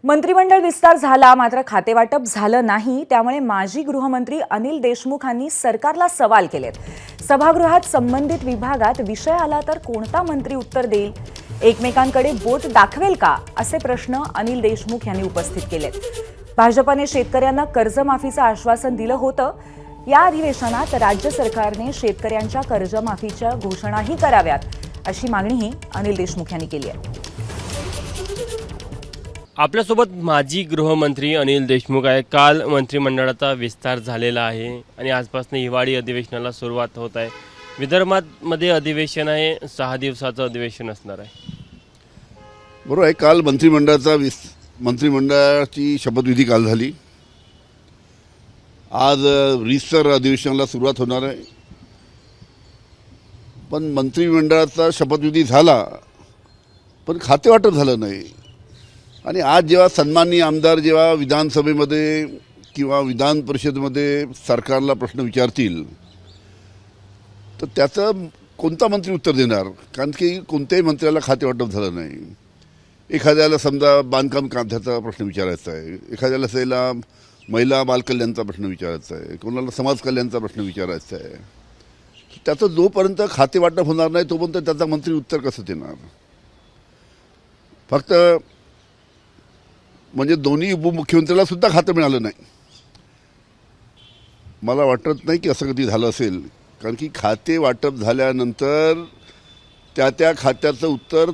मंत्रिमंडळ विस्तार झाला मात्र खातेवाटप झालं नाही। त्यामुळे माजी गृहमंत्री अनिल देशमुखांनी सरकारला सवाल केलेत। सभागृहात संबंधित विभागात विषय आला तर कोणता मंत्री उत्तर देईल, एकमेकांकडे बोट दाखवेल का, असे प्रश्न अनिल देशमुख यांनी उपस्थित केलेत। भाजपने शेतकऱ्यांना कर्जमाफीचं आश्वासन दिलं होतं। या अधिवेशनात राज्य सरकारने शेतकऱ्यांच्या कर्जमाफीच्या घोषणाही कराव्यात, अशी मागणीही अनिल देशमुख यांनी केली आहे। आपल्यासोबत माजी गृहमंत्री अनिल देशमुख आहे। काल मंत्रिमंडळाचा विस्तार झालेला आहे आणि आजपासून हिवाळी अधिवेशनाला सुरुवात होत आहे। विदर्भामध्ये अधिवेशन आहे, 6 दिवसाचं अधिवेशन असणार आहे। बरोबर आहे। काल मंत्रिमंडळाची शपथविधी काल झाली। आज रीतसर अधिवेशनाला सुरुवात होणार आहे। पण मंत्रिमंडळाचा शपथविधी झाला पण खातेवाटप झालं नाही। आणि आज जेव्हा सन्माननीय आमदार जेव्हा विधानसभेमध्ये किंवा विधान परिषदेमध्ये सरकारला प्रश्न विचारतील तर त्याचं कोणता मंत्री उत्तर देणार? कारण की कोणत्याही मंत्र्याला खातेवाटप झालं नाही। एखाद्याला समजा बांधकाम खात्याचा प्रश्न विचारायचा आहे, एखाद्याला सैला महिला बालकल्याणचा प्रश्न विचारायचा आहे, कोणाला समाज कल्याणचा प्रश्न विचारायचा आहे। त्याचं जोपर्यंत खातेवाटप होणार नाही तोपर्यंत त्याचा मंत्री उत्तर कसं देणार? फक्त म्हणजे दोन्ही उपमुख्यमंत्र्याला सुद्धा खातं मिळालं नाही। मला वाटत नाही की असं कधी झालं असेल, कारण की खाते वाटप झाल्यानंतर त्या खात्याचं उत्तर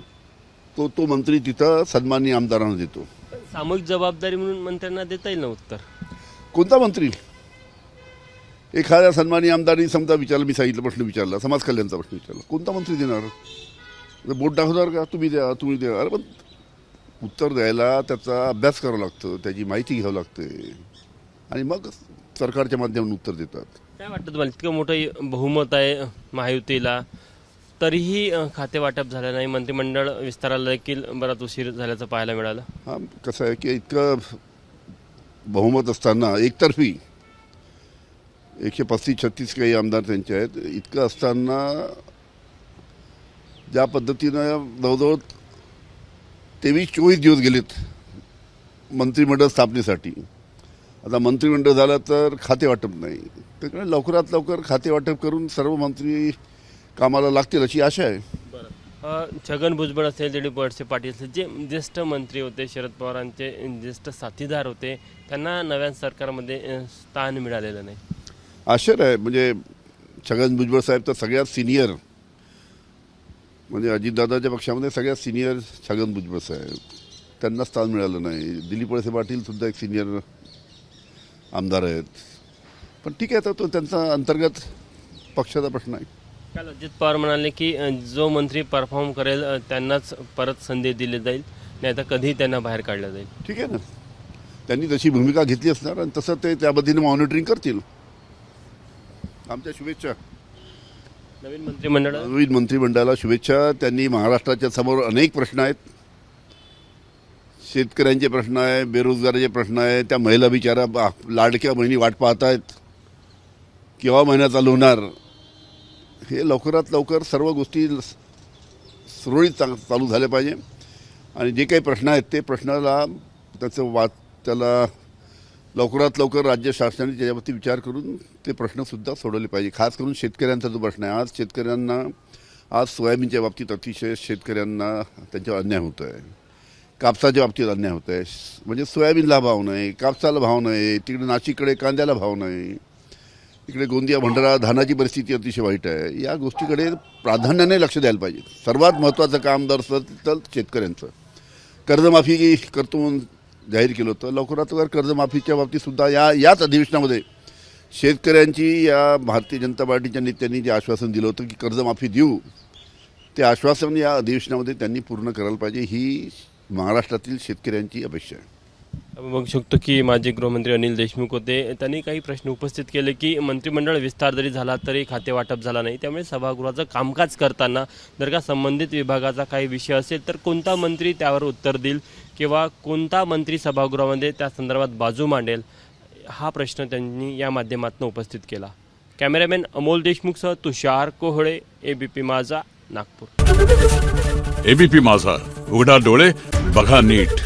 तो मंत्री तिथं सन्माननीय आमदारांना देतो। सामूहिक जबाबदारी म्हणून मंत्र्यांना देता येईल ना उत्तर? कोणता मंत्री? एखाद्या सन्माननीय आमदारांनी समजा विचारलं, मी सांगितलं प्रश्न विचारला, समाज कल्याणचा प्रश्न विचारला, कोणता मंत्री देणार? बोट दाखवणार का? तुम्ही द्या। अरे पण उत्तर द्यायला त्याचा अभ्यास करावा लागतो, त्याची माहिती घ्यावं लागते आणि मग सरकारच्या माध्यमातून उत्तर देतात। काय वाटतं तुम्हाला? इतकं मोठं बहुमत आहे महायुतीला, तरीही खाते वाटप झालं नाही, मंत्रिमंडळ विस्ताराला देखील बराच उशीर झाल्याचं पाहायला मिळालं। हां, कसं आहे की इतकं बहुमत असताना एकतर्फी 135-36 काही आमदार त्यांचे आहेत, इतकं असताना ज्या पद्धतीनं जवळजवळ 23-24 दिवस गेलेत मंत्रिमंडळ स्थापनेसाठी। आता मंत्रिमंडळ झालं तर खाते वाटप नाही, त्यामुळे लवकरात लवकर खाते वाटप करून सर्व मंत्री कामाला लागतील अशी आशा आहे। छगन भुजबळ असेल, दिलीप वळसे पाटील असेल, जे ज्येष्ठ मंत्री होते, शरद पवारांचे ज्येष्ठ साथीदार होते, त्यांना नव्या सरकारमध्ये स्थान मिळालेलं नाही। आश्चर्य आहे। म्हणजे छगन भुजबळ साहेब तर सगळ्यात सिनियर, म्हणजे अजितदादाच्या पक्षामध्ये सगळ्यात सिनियर छगन भुजबळ साहेब, त्यांना स्थान मिळालं नाही। दिलीप वळसे पाटील सुद्धा एक सिनियर आमदार आहेत, पण ठीक आहे, तो त्यांचा अंतर्गत पक्षाचा प्रश्न आहे। काल अजित पवार म्हणाले की जो मंत्री परफॉर्म करेल त्यांनाच परत संधी दिली जाईल, नाही तर कधी त्यांना बाहेर काढलं जाईल। ठीक आहे ना, त्यांनी तशी भूमिका घेतली असणार आणि तसं ते त्या पद्धतीने मॉनिटरिंग करतील। आमच्या शुभेच्छा नवीन मंत्रिमंडळाला शुभेच्छा। त्यांनी महाराष्ट्राच्या समोर अनेक प्रश्न आहेत, शेतकऱ्यांचे प्रश्न आहे, बेरोजगाराचे प्रश्न आहे, त्या महिला बिचारा लाडक्या बहिणी वाट पाहत आहेत केव्हा महिना चालू होणार। हे लवकरात लवकर सर्व गोष्टी सुरळीत चालू झाल्या पाहिजे आणि जे काही प्रश्न आहेत ते प्रश्नाला त्याला लवकरात लवकर राज्य शासनाने त्याच्यावरती विचार करून ते प्रश्नसुद्धा सोडवले पाहिजे। खास करून शेतकऱ्यांचा जो प्रश्न आहे, आज शेतकऱ्यांना सोयाबीनच्या बाबतीत अतिशय शेतकऱ्यांना त्यांच्यावर अन्याय होत आहे, कापसाच्या बाबतीत अन्याय होत आहे। म्हणजे सोयाबीनला भाव नाही, कापसाला भाव नाही, तिकडे नाशिककडे कांद्याला भाव नाही, इकडे गोंदिया भंडारा धानाची परिस्थिती अतिशय वाईट आहे। या गोष्टीकडे प्राधान्याने लक्ष द्यायला पाहिजे। सर्वात महत्त्वाचं काम जर असेल तर शेतकऱ्यांचं कर्जमाफी करतो म्हणून जाहीर केलं होतं, लवकरात लवकर कर्जमाफीच्या बाबतीतसुद्धा याच अधिवेशनामध्ये शेतकऱ्यांची या भारतीय जनता पार्टीच्या नेत्यांनी जे आश्वासन दिलं होतं की कर्जमाफी देऊ, ते आश्वासन या अधिवेशनामध्ये त्यांनी पूर्ण करायला पाहिजे, ही महाराष्ट्रातील शेतकऱ्यांची अपेक्षा आहे। आपण बघू शकतो की माजी गृहमंत्री अनिल देशमुख होते, त्यांनी काही प्रश्न उपस्थित केले की मंत्रिमंडळ विस्तार जरी झाला तरी खाते वाटप झाला नाही, त्यामुळे सभागृहाचं कामकाज करताना जर का संबंधित विभागाचा काही विषय असेल तर कोणता मंत्री त्यावर उत्तर देईल किंवा कोणता मंत्री सभागृहामध्ये त्या संदर्भात बाजू मांडेल, हा प्रश्न त्यांनी या माध्यमातून उपस्थित केला। कॅमेरामॅन अमोल देशमुखसह तुषार कोहळे, एबीपी माझा, नागपूर। एबीपी माझा, उघडा डोळे बघा नीट।